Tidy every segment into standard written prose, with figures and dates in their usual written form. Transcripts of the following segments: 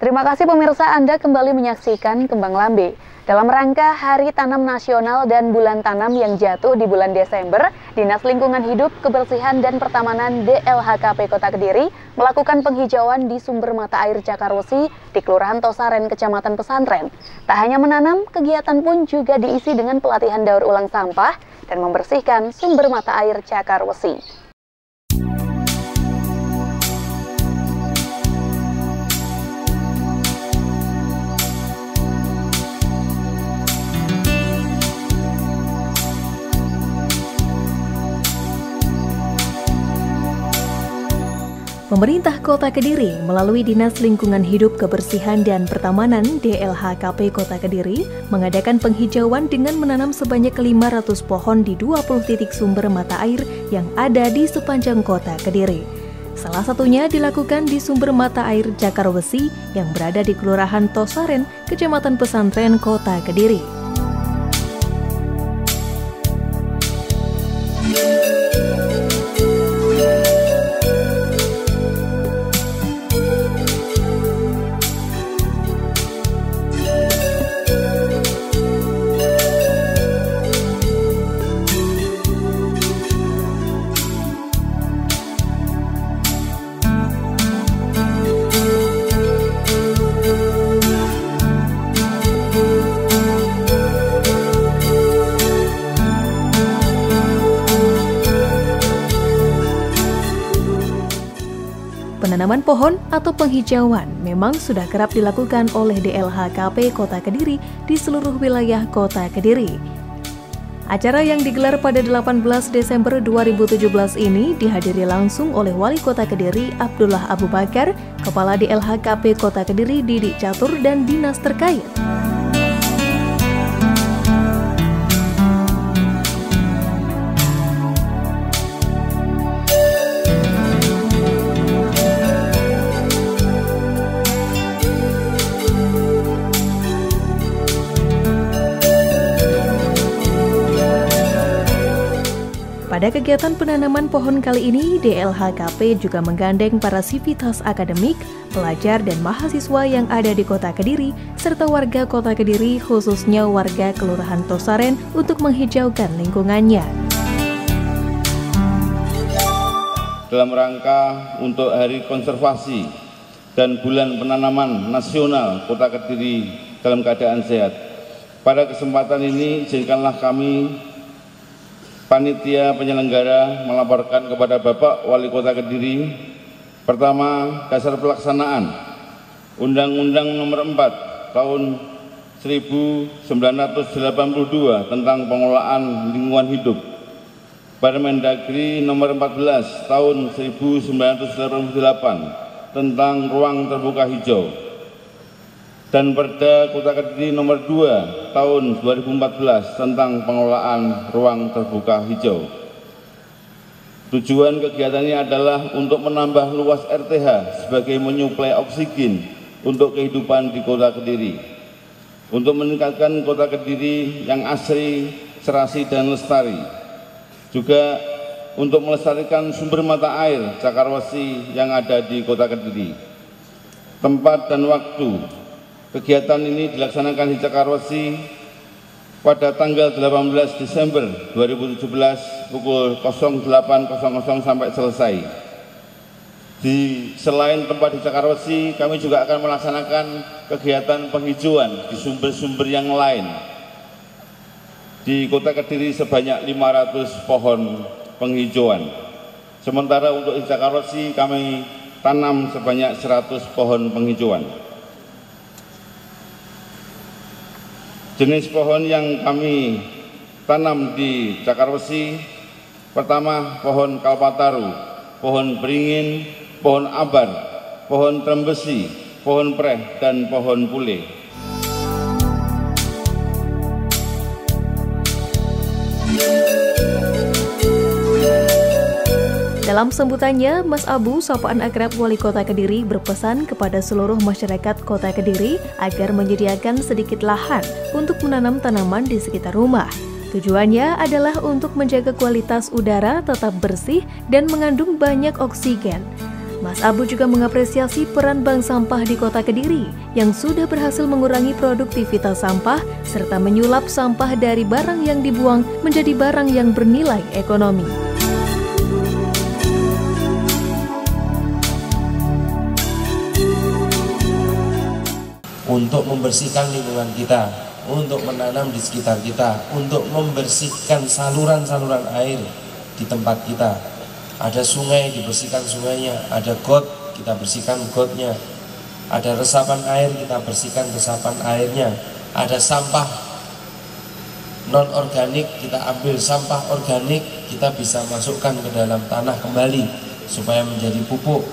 Terima kasih pemirsa, Anda kembali menyaksikan Kembang Lambe. Dalam rangka Hari Tanam Nasional dan Bulan Tanam yang jatuh di bulan Desember, Dinas Lingkungan Hidup, Kebersihan dan Pertamanan DLHKP Kota Kediri melakukan penghijauan di sumber mata air Cakarwesi di Kelurahan Tosaren, Kecamatan Pesantren. Tak hanya menanam, kegiatan pun juga diisi dengan pelatihan daur ulang sampah dan membersihkan sumber mata air Cakarwesi. Pemerintah Kota Kediri melalui Dinas Lingkungan Hidup, Kebersihan dan Pertamanan DLHKP Kota Kediri mengadakan penghijauan dengan menanam sebanyak 500 pohon di 20 titik sumber mata air yang ada di sepanjang Kota Kediri. Salah satunya dilakukan di sumber mata air Cakarwesi yang berada di Kelurahan Tosaren, Kecamatan Pesantren, Kota Kediri. Penanaman pohon atau penghijauan memang sudah kerap dilakukan oleh DLHKP Kota Kediri di seluruh wilayah Kota Kediri. Acara yang digelar pada 18 Desember 2017 ini dihadiri langsung oleh Wali Kota Kediri Abdullah Abu Bakar, Kepala DLHKP Kota Kediri Didik Catur dan dinas terkait. Pada kegiatan penanaman pohon kali ini, DLHKP juga menggandeng para sivitas akademik, pelajar dan mahasiswa yang ada di Kota Kediri, serta warga Kota Kediri khususnya warga Kelurahan Tosaren untuk menghijaukan lingkungannya. Dalam rangka untuk Hari Konservasi dan Bulan Penanaman Nasional Kota Kediri dalam keadaan sehat, pada kesempatan ini izinkanlah kami Panitia penyelenggara melaporkan kepada Bapak Wali Kota Kediri, pertama, dasar pelaksanaan Undang-Undang Nomor 4 Tahun 1982 tentang pengelolaan lingkungan hidup, Permendagri Nomor 14 Tahun 1988 tentang ruang terbuka hijau, dan Perda Kota Kediri Nomor 2 Tahun 2014 tentang pengelolaan ruang terbuka hijau. Tujuan kegiatan ini adalah untuk menambah luas RTH sebagai menyuplai oksigen untuk kehidupan di Kota Kediri, untuk meningkatkan Kota Kediri yang asri, serasi dan lestari, juga untuk melestarikan sumber mata air Cakarwesi yang ada di Kota Kediri. Tempat dan waktu kegiatan ini dilaksanakan di Cakarwesi pada tanggal 18 Desember 2017 pukul 08.00 sampai selesai. Selain tempat di Cakarwesi, kami juga akan melaksanakan kegiatan penghijauan di sumber-sumber yang lain. Di Kota Kediri sebanyak 500 pohon penghijauan. Sementara untuk di Cakarwesi kami tanam sebanyak 100 pohon penghijauan. Jenis pohon yang kami tanam di Cakarwesi, pertama pohon kalpataru, pohon beringin, pohon abar, pohon trembesi, pohon preh, dan pohon pule. Dalam sambutannya, Mas Abu, sapaan akrab Wali Kota Kediri, berpesan kepada seluruh masyarakat Kota Kediri agar menyediakan sedikit lahan untuk menanam tanaman di sekitar rumah. Tujuannya adalah untuk menjaga kualitas udara tetap bersih dan mengandung banyak oksigen. Mas Abu juga mengapresiasi peran Bank Sampah di Kota Kediri yang sudah berhasil mengurangi produktivitas sampah serta menyulap sampah dari barang yang dibuang menjadi barang yang bernilai ekonomi. Untuk membersihkan lingkungan kita, untuk menanam di sekitar kita, untuk membersihkan saluran-saluran air di tempat kita. Ada sungai, dibersihkan sungainya, ada got, kita bersihkan gotnya, ada resapan air, kita bersihkan resapan airnya, ada sampah non-organik, kita ambil sampah organik, kita bisa masukkan ke dalam tanah kembali supaya menjadi pupuk.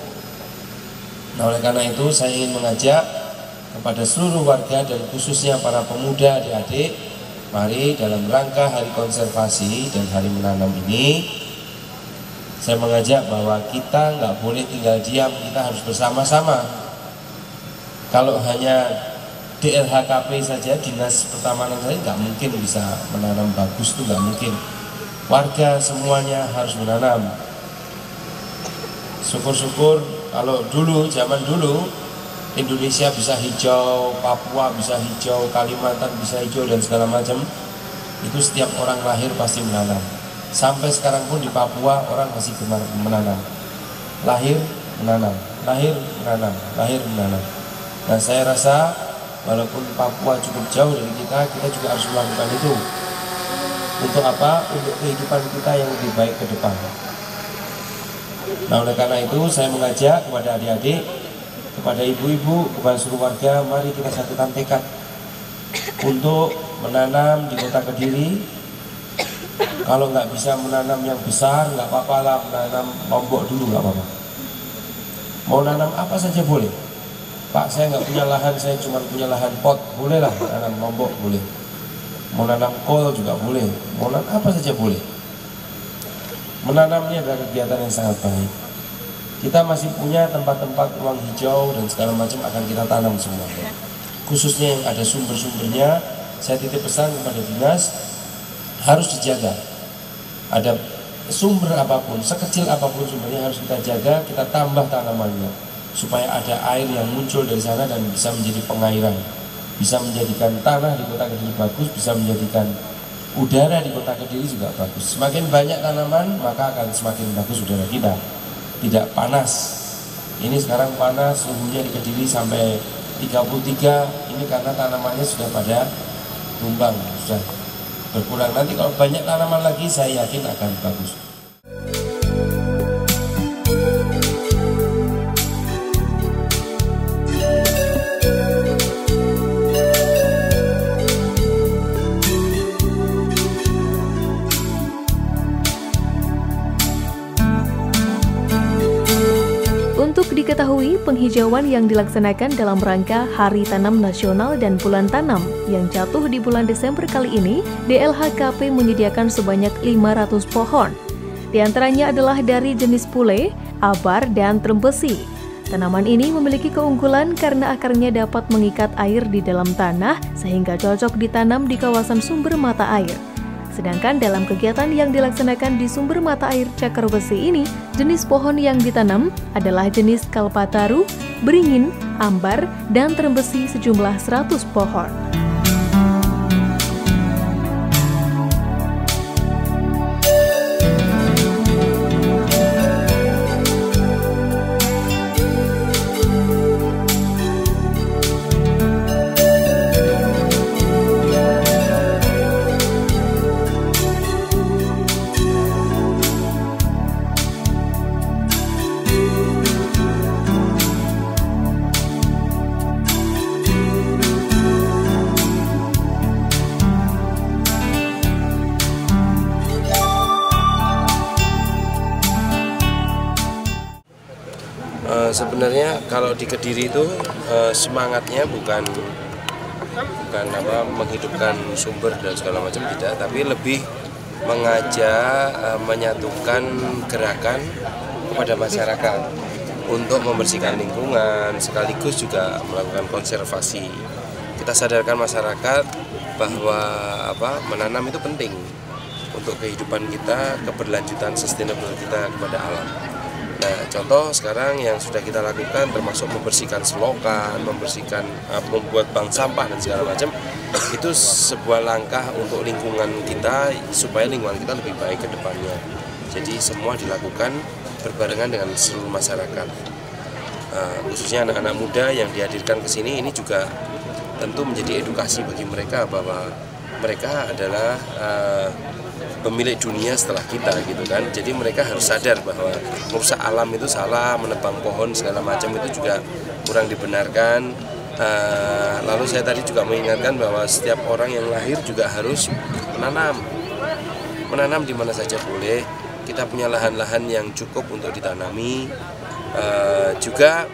Nah, oleh karena itu saya ingin mengajak kepada seluruh warga dan khususnya para pemuda adik-adik, mari dalam rangka Hari Konservasi dan Hari Menanam ini, saya mengajak bahwa kita nggak boleh tinggal diam, kita harus bersama-sama. Kalau hanya DLHKP saja, Dinas Pertamanan saja nggak mungkin bisa menanam bagus, itu nggak mungkin. Warga semuanya harus menanam. Syukur-syukur kalau dulu, zaman dulu, Indonesia bisa hijau, Papua bisa hijau, Kalimantan bisa hijau dan segala macam. Itu setiap orang lahir pasti menanam. Sampai sekarang pun di Papua orang masih gemar menanam. Lahir menanam, lahir menanam, lahir menanam. Nah, saya rasa walaupun Papua cukup jauh dari kita, kita juga harus melakukan itu. Untuk apa? Untuk kehidupan kita yang lebih baik ke depan. Nah, oleh karena itu saya mengajak kepada adik-adik, kepada ibu-ibu, kepada seluruh warga, mari kita satukan tekad untuk menanam di Kota Kediri. Kalau nggak bisa menanam yang besar, nggak apa-apa lah, menanam lombok dulu nggak apa-apa. Mau nanam apa saja boleh. Pak, saya nggak punya lahan, saya cuma punya lahan pot, boleh lah nanam lombok, boleh. Mau nanam kol juga boleh, mau nanam apa saja boleh. Menanamnya adalah kegiatan yang sangat baik. Kita masih punya tempat-tempat ruang hijau dan segala macam akan kita tanam semua. Khususnya yang ada sumber-sumbernya, saya titip pesan kepada dinas, harus dijaga. Ada sumber apapun, sekecil apapun sumbernya harus kita jaga, kita tambah tanamannya supaya ada air yang muncul dari sana dan bisa menjadi pengairan, bisa menjadikan tanah di Kota Kediri bagus, bisa menjadikan udara di Kota Kediri juga bagus. Semakin banyak tanaman, maka akan semakin bagus udara kita, tidak panas. Ini sekarang panas, suhunya di Kediri sampai 33, ini karena tanamannya sudah pada tumbang, sudah berkurang. Nanti kalau banyak tanaman lagi, saya yakin akan bagus. Untuk diketahui, penghijauan yang dilaksanakan dalam rangka Hari Tanam Nasional dan Bulan Tanam yang jatuh di bulan Desember kali ini, DLHKP menyediakan sebanyak 500 pohon. Di antaranya adalah dari jenis pule, abar, dan trembesi. Tanaman ini memiliki keunggulan karena akarnya dapat mengikat air di dalam tanah sehingga cocok ditanam di kawasan sumber mata air. Sedangkan dalam kegiatan yang dilaksanakan di sumber mata air Cakar Besi ini, jenis pohon yang ditanam adalah jenis kalpataru, beringin, ambar, dan trembesi sejumlah 100 pohon. Sebenarnya kalau di Kediri itu semangatnya bukan menghidupkan sumber dan segala macam, tidak, tapi lebih mengajak menyatukan gerakan kepada masyarakat untuk membersihkan lingkungan sekaligus juga melakukan konservasi. Kita sadarkan masyarakat bahwa menanam itu penting untuk kehidupan kita, keberlanjutan sustainable kita kepada alam. Nah, contoh sekarang yang sudah kita lakukan termasuk membersihkan selokan, membuat bank sampah dan segala macam, itu sebuah langkah untuk lingkungan kita supaya lingkungan kita lebih baik ke depannya. Jadi semua dilakukan berbarengan dengan seluruh masyarakat. Khususnya anak-anak muda yang dihadirkan ke sini ini juga tentu menjadi edukasi bagi mereka bahwa mereka adalah pemilik dunia setelah kita gitu kan. Jadi mereka harus sadar bahwa merusak alam itu salah, menebang pohon segala macam itu juga kurang dibenarkan. Lalu saya tadi juga mengingatkan bahwa setiap orang yang lahir juga harus menanam di mana saja boleh. Kita punya lahan-lahan yang cukup untuk ditanami. Juga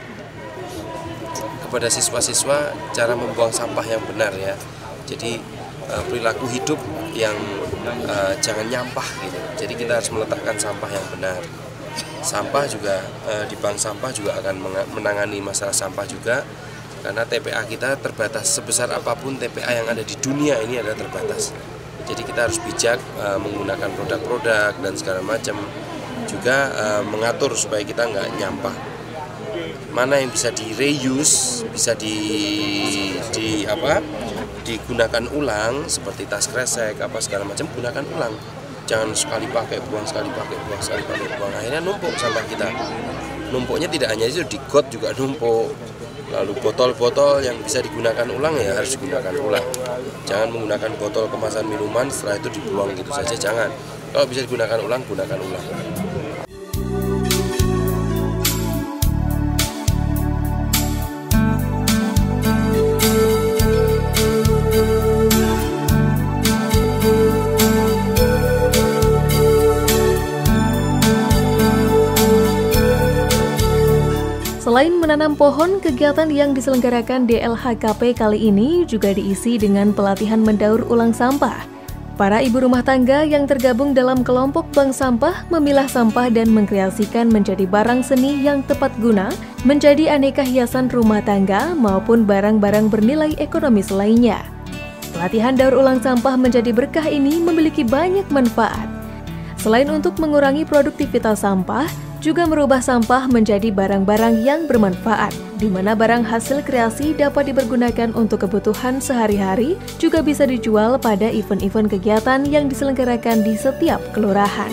kepada siswa-siswa cara membuang sampah yang benar ya. Jadi perilaku hidup yang jangan nyampah gitu. Jadi kita harus meletakkan sampah yang benar. Sampah juga di bank sampah juga akan menangani masalah sampah juga, karena TPA kita terbatas. Sebesar apapun TPA yang ada di dunia ini adalah terbatas. Jadi kita harus bijak menggunakan produk-produk dan segala macam. Juga mengatur supaya kita nggak nyampah. Mana yang bisa di-reuse, bisa digunakan ulang seperti tas kresek apa segala macam, gunakan ulang. Jangan sekali pakai buang, sekali pakai buang, sekali pakai buang. Akhirnya numpuk sampah kita. Numpuknya tidak hanya itu, di got juga numpuk. Lalu botol-botol yang bisa digunakan ulang ya harus digunakan ulang. Jangan menggunakan botol kemasan minuman setelah itu dibuang gitu saja, jangan. Kalau bisa digunakan ulang, gunakan ulang. Selain menanam pohon, kegiatan yang diselenggarakan DLHKP kali ini juga diisi dengan pelatihan mendaur ulang sampah. Para ibu rumah tangga yang tergabung dalam kelompok bank sampah memilah sampah dan mengkreasikan menjadi barang seni yang tepat guna, menjadi aneka hiasan rumah tangga maupun barang-barang bernilai ekonomis lainnya. Pelatihan daur ulang sampah menjadi berkah ini memiliki banyak manfaat. Selain untuk mengurangi produktivitas sampah, juga merubah sampah menjadi barang-barang yang bermanfaat, di mana barang hasil kreasi dapat dipergunakan untuk kebutuhan sehari-hari, juga bisa dijual pada event-event kegiatan yang diselenggarakan di setiap kelurahan.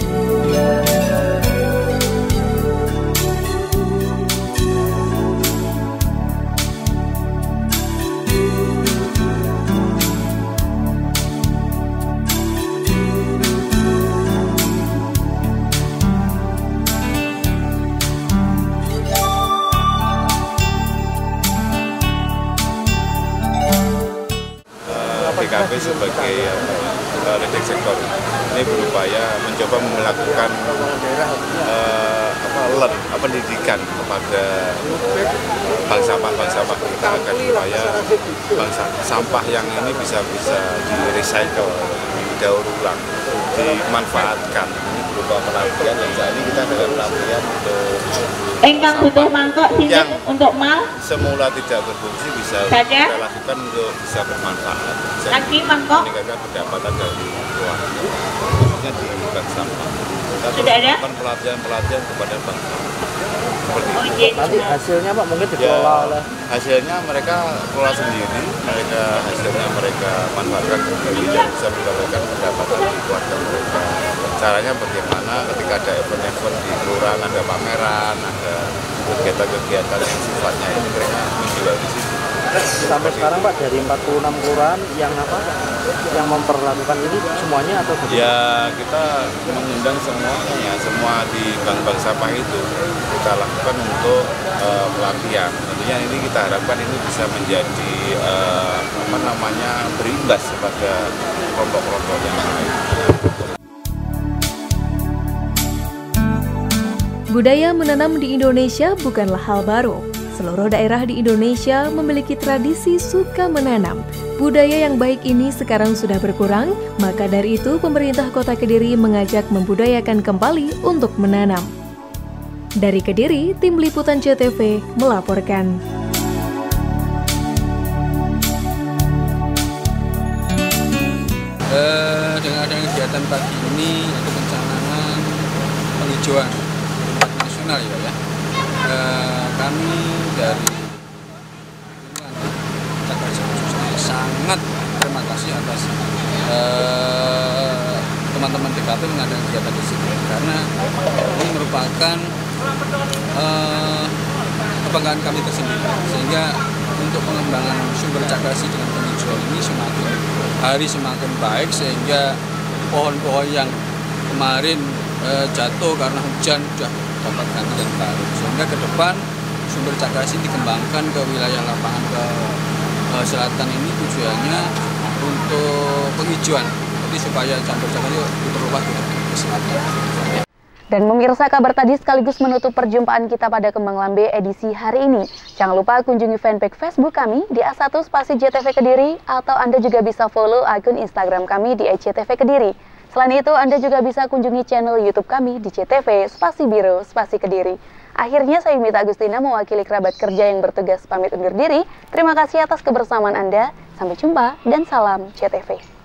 DKP sebagai leading sektor ini berupaya mencoba melakukan pendidikan kepada bank sampah kita agar supaya bank sampah yang ini bisa di-recycle, didaur ulang, dimanfaatkan. Ini berupa pelatihan yang saat ini kita dalam pelatihan untuk engkang butuh mangkok sini untuk mal semula tidak berfungsi bisa kita lakukan untuk bisa bermanfaat, bisa lagi mangkok meningkatkan pendapatan dari keluarga, khususnya di bank sampah. Kita melakukan pelatihan kepada bank sampah seperti itu. Nanti hasilnya Pak mungkin dikelola oleh hasilnya mereka kelola sendiri, hasilnya mereka manfaatkan sendiri dan bisa mendapatkan pendapatan dari keluarga mereka. Caranya bagaimana ketika ada event-event di kelurahan, ada pameran, ada kegiatan-kegiatan yang sifatnya ini mereka menjual di sini. Sampai sekarang Pak dari 46 kelurahan yang memperlakukan ini semuanya atau bagaimana? Ya kita mengundang semuanya ya, semua di bank-bank sampah itu kita lakukan untuk pelatihan. Tentunya ini kita harapkan ini bisa menjadi berimbas kepada kelompok-kelompok yang lain. Budaya menanam di Indonesia bukanlah hal baru. Seluruh daerah di Indonesia memiliki tradisi suka menanam. Budaya yang baik ini sekarang sudah berkurang, maka dari itu pemerintah Kota Kediri mengajak membudayakan kembali untuk menanam. Dari Kediri, Tim Liputan CTV melaporkan. Dengan adanya kegiatan pagi ini, yaitu pencanangan penghijauan internal ya. Kami dari sangat terima kasih atas teman-teman TKP mengadakan kegiatan di sini karena ini merupakan kebanggaan kami tersendiri, sehingga untuk pengembangan sumber cakrasi dengan penghijauan ini semakin hari semakin baik, sehingga pohon-pohon yang kemarin jatuh karena hujan sudah dapat ganti yang baru, sehingga ke depan sumber cakrasi dikembangkan ke wilayah lapangan ke selatan ini tujuannya untuk penghijauan, jadi supaya sumber cakrasi diperluas ke selatan. Dan pemirsa, kabar tadi sekaligus menutup perjumpaan kita pada Kembang Lambe edisi hari ini. Jangan lupa kunjungi fanpage Facebook kami di A1 Spasi JTV Kediri, atau Anda juga bisa follow akun Instagram kami di @JTV Kediri. Selain itu, Anda juga bisa kunjungi channel YouTube kami di JTV Spasi Biro Spasi Kediri. Akhirnya saya Mita Agustina mewakili kerabat kerja yang bertugas pamit undur diri. Terima kasih atas kebersamaan Anda. Sampai jumpa dan salam JTV.